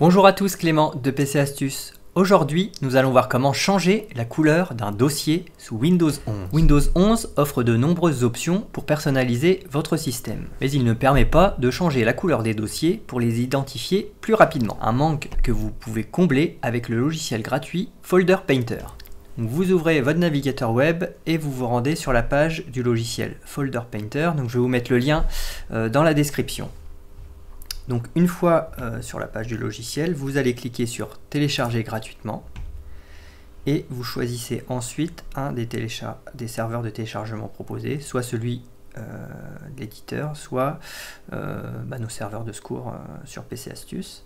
Bonjour à tous, Clément de PC Astuces. Aujourd'hui, nous allons voir comment changer la couleur d'un dossier sous Windows 11. Windows 11 offre de nombreuses options pour personnaliser votre système, mais il ne permet pas de changer la couleur des dossiers pour les identifier plus rapidement. Un manque que vous pouvez combler avec le logiciel gratuit Folder Painter. Donc vous ouvrez votre navigateur web et vous vous rendez sur la page du logiciel Folder Painter. Donc je vais vous mettre le lien dans la description. Donc une fois sur la page du logiciel, vous allez cliquer sur télécharger gratuitement et vous choisissez ensuite un des serveurs de téléchargement proposés, soit celui de l'éditeur, soit nos serveurs de secours sur PC Astuces.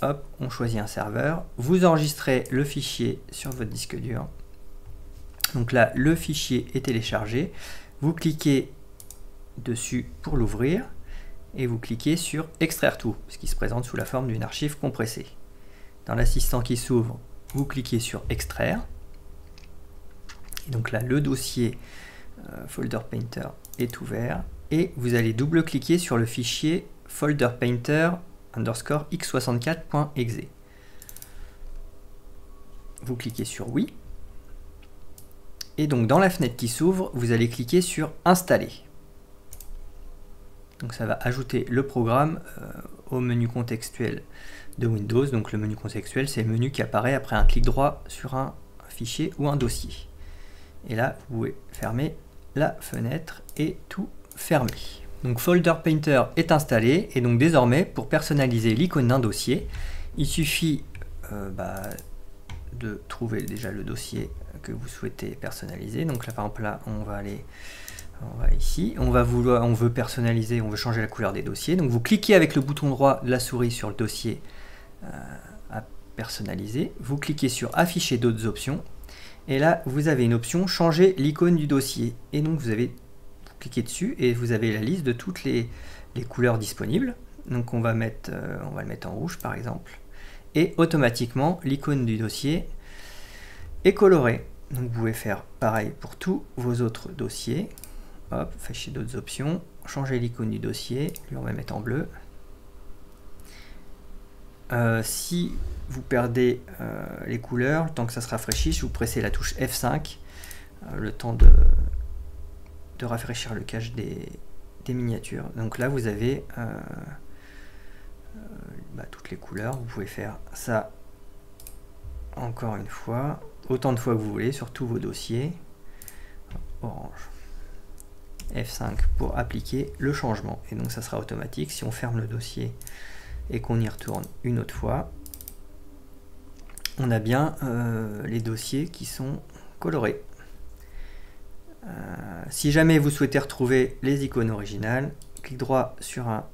Hop, on choisit un serveur, vous enregistrez le fichier sur votre disque dur. Donc là, le fichier est téléchargé, vous cliquez dessus pour l'ouvrir. Et vous cliquez sur extraire tout, ce qui se présente sous la forme d'une archive compressée. Dans l'assistant qui s'ouvre, vous cliquez sur extraire. Et donc là, le dossier Folder Painter est ouvert et vous allez double-cliquer sur le fichier Folder Painter x64.exe. Vous cliquez sur oui. Et donc dans la fenêtre qui s'ouvre, vous allez cliquer sur installer. Donc ça va ajouter le programme au menu contextuel de Windows. Donc le menu contextuel, c'est le menu qui apparaît après un clic droit sur un fichier ou un dossier. Et là, vous pouvez fermer la fenêtre et tout fermer. Donc Folder Painter est installé et donc désormais, pour personnaliser l'icône d'un dossier, il suffit de trouver déjà le dossier que vous souhaitez personnaliser. Donc là, par exemple, là, on va ici, on veut personnaliser, on veut changer la couleur des dossiers. Donc vous cliquez avec le bouton droit de la souris sur le dossier à personnaliser. Vous cliquez sur afficher d'autres options. Et là, vous avez une option changer l'icône du dossier. Et donc vous cliquez dessus et vous avez la liste de toutes les couleurs disponibles. Donc on va le mettre en rouge par exemple. Et automatiquement, l'icône du dossier est colorée. Donc vous pouvez faire pareil pour tous vos autres dossiers. Hop, afficher d'autres options, changer l'icône du dossier, lui on va mettre en bleu. Si vous perdez les couleurs, le temps que ça se rafraîchisse, vous pressez la touche F5, le temps de rafraîchir le cache des miniatures. Donc là vous avez toutes les couleurs, vous pouvez faire ça encore une fois, autant de fois que vous voulez sur tous vos dossiers. Orange. F5 pour appliquer le changement et donc ça sera automatique. Si on ferme le dossier et qu'on y retourne une autre fois, on a bien les dossiers qui sont colorés. Si jamais vous souhaitez retrouver les icônes originales, clic droit sur un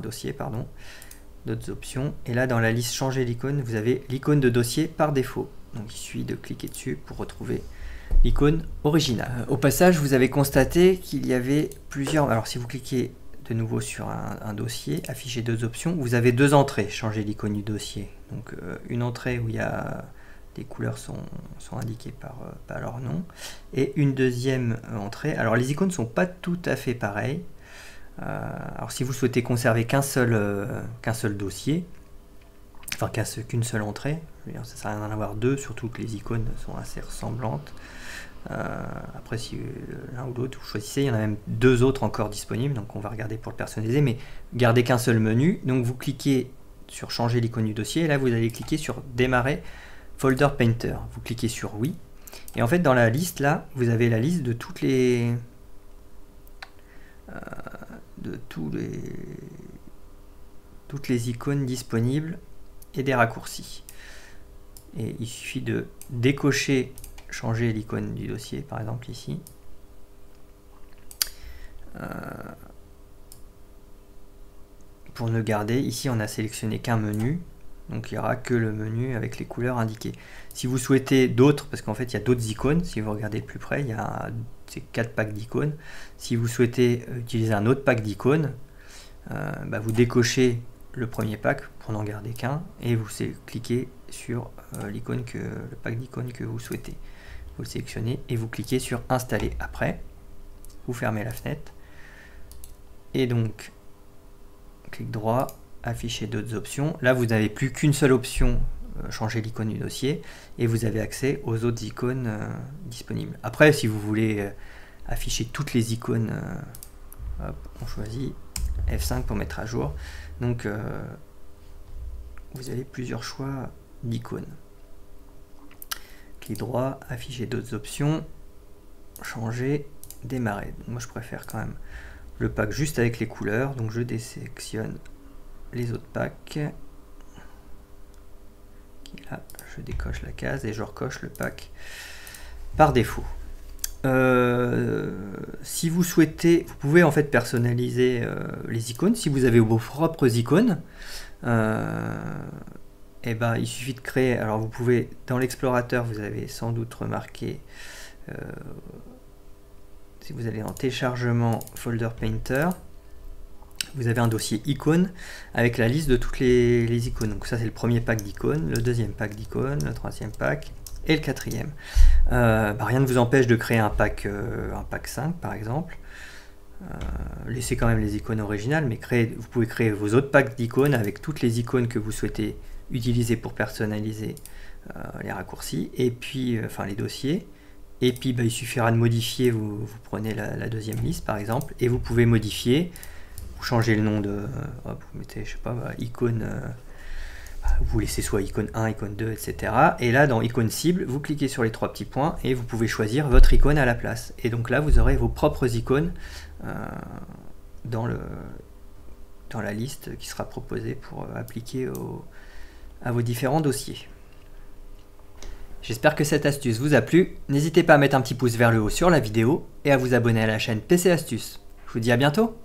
dossier, d'autres options, et là dans la liste changer l'icône, vous avez l'icône de dossier par défaut. Donc il suffit de cliquer dessus pour retrouver l'icône originale. Au passage, vous avez constaté qu'il y avait plusieurs... Alors si vous cliquez de nouveau sur un dossier, afficher deux options, vous avez deux entrées, changer l'icône du dossier. Donc une entrée où il y a les couleurs sont indiquées par leur nom, et une deuxième entrée. Alors les icônes ne sont pas tout à fait pareilles. Alors si vous souhaitez conserver qu'un seul dossier, enfin qu'une seule entrée, ça ne sert à rien d'en avoir deux, surtout que les icônes sont assez ressemblantes. Après, si l'un ou l'autre vous choisissez, il y en a même deux autres encore disponibles, donc on va regarder pour le personnaliser, mais gardez qu'un seul menu. Donc vous cliquez sur changer l'icône du dossier, et là vous allez cliquer sur démarrer Folder Painter. Vous cliquez sur oui, et en fait dans la liste là, vous avez la liste de toutes les icônes disponibles et des raccourcis. Et il suffit de décocher changer l'icône du dossier, par exemple ici. Pour ne garder, ici on a sélectionné qu'un menu, donc il n'y aura que le menu avec les couleurs indiquées. Si vous souhaitez d'autres, parce qu'en fait il y a d'autres icônes, si vous regardez de plus près, il y a ces 4 packs d'icônes. Si vous souhaitez utiliser un autre pack d'icônes, vous décochez le premier pack pour n'en garder qu'un, et vous cliquez sur le pack d'icônes que vous souhaitez. Vous le sélectionnez et vous cliquez sur installer après. Vous fermez la fenêtre et donc clic droit, afficher d'autres options. Là, vous n'avez plus qu'une seule option, changer l'icône du dossier, et vous avez accès aux autres icônes disponibles. Après, si vous voulez afficher toutes les icônes, hop, on choisit F5 pour mettre à jour. Donc, vous avez plusieurs choix d'icônes. Clic droit, afficher d'autres options, changer, démarrer. Donc, moi, je préfère quand même le pack juste avec les couleurs, donc je désélectionne les autres packs. Là, je décoche la case et je recoche le pack par défaut. Si vous souhaitez, vous pouvez en fait personnaliser les icônes. Si vous avez vos propres icônes, et ben, il suffit de créer. Alors vous pouvez, dans l'explorateur, vous avez sans doute remarqué, si vous allez en téléchargement folder painter, vous avez un dossier icônes avec la liste de toutes les icônes. Donc ça c'est le premier pack d'icônes, le deuxième pack d'icônes, le troisième pack et le quatrième. Rien ne vous empêche de créer un pack 5 par exemple. Laissez quand même les icônes originales, mais vous pouvez créer vos autres packs d'icônes avec toutes les icônes que vous souhaitez utiliser pour personnaliser les raccourcis, et puis enfin les dossiers. Et puis il suffira de modifier, vous prenez la deuxième liste par exemple, et vous pouvez modifier, vous changez le nom de, hop, vous mettez, je sais pas, icône, vous laissez soit icône 1, icône 2, etc. Et là dans icône cible, vous cliquez sur les trois petits points et vous pouvez choisir votre icône à la place. Et donc là vous aurez vos propres icônes dans la liste qui sera proposée pour appliquer à vos différents dossiers. J'espère que cette astuce vous a plu. N'hésitez pas à mettre un petit pouce vers le haut sur la vidéo et à vous abonner à la chaîne PC Astuces. Je vous dis à bientôt.